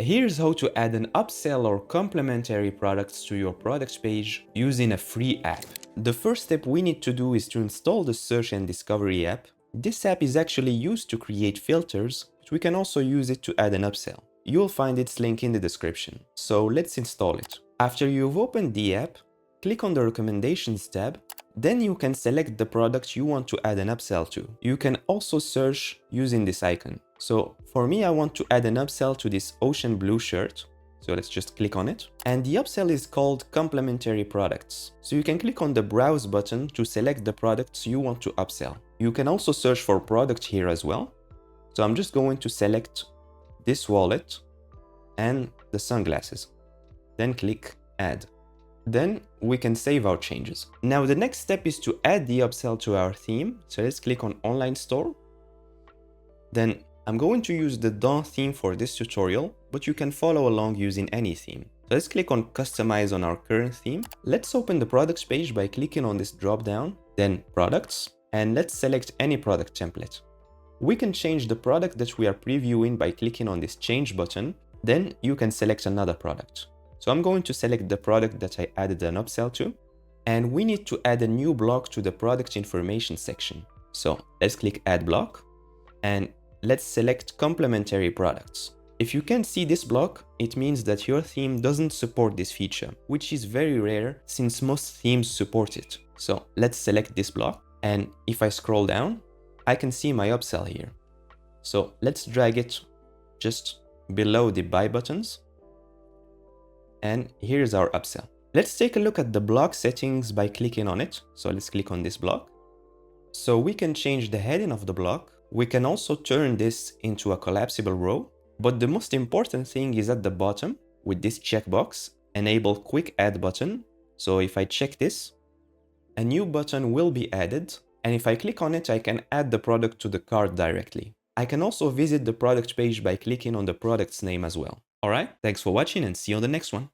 Here's how to add an upsell or complementary products to your product page using a free app. The first step we need to do is to install the Search and Discovery app. This app is actually used to create filters, but we can also use it to add an upsell. You'll find its link in the description. So let's install it. After you've opened the app, click on the Recommendations tab. Then you can select the product you want to add an upsell to. You can also search using this icon. So for me, I want to add an upsell to this ocean blue shirt. So let's just click on it. And the upsell is called Complementary Products. So you can click on the Browse button to select the products you want to upsell. You can also search for product here as well. So I'm just going to select this wallet and the sunglasses. Then click Add. Then we can save our changes. Now the next step is to add the upsell to our theme. So let's click on Online Store. Then I'm going to use the Dawn theme for this tutorial, but you can follow along using any theme. So let's click on Customize on our current theme. Let's open the products page by clicking on this drop down, then Products, and let's select any product template. We can change the product that we are previewing by clicking on this Change button. Then you can select another product. So I'm going to select the product that I added an upsell to, and we need to add a new block to the product information section. So let's click Add Block, and let's select Complementary Products. If you can't see this block, it means that your theme doesn't support this feature, which is very rare since most themes support it. So let's select this block, and if I scroll down, I can see my upsell here. So let's drag it just below the buy buttons. And here's our upsell. Let's take a look at the block settings by clicking on it. So let's click on this block. So we can change the heading of the block. We can also turn this into a collapsible row. But the most important thing is at the bottom with this checkbox, enable quick add button. So if I check this, a new button will be added. And if I click on it, I can add the product to the cart directly. I can also visit the product page by clicking on the product's name as well. Alright, thanks for watching and see you on the next one.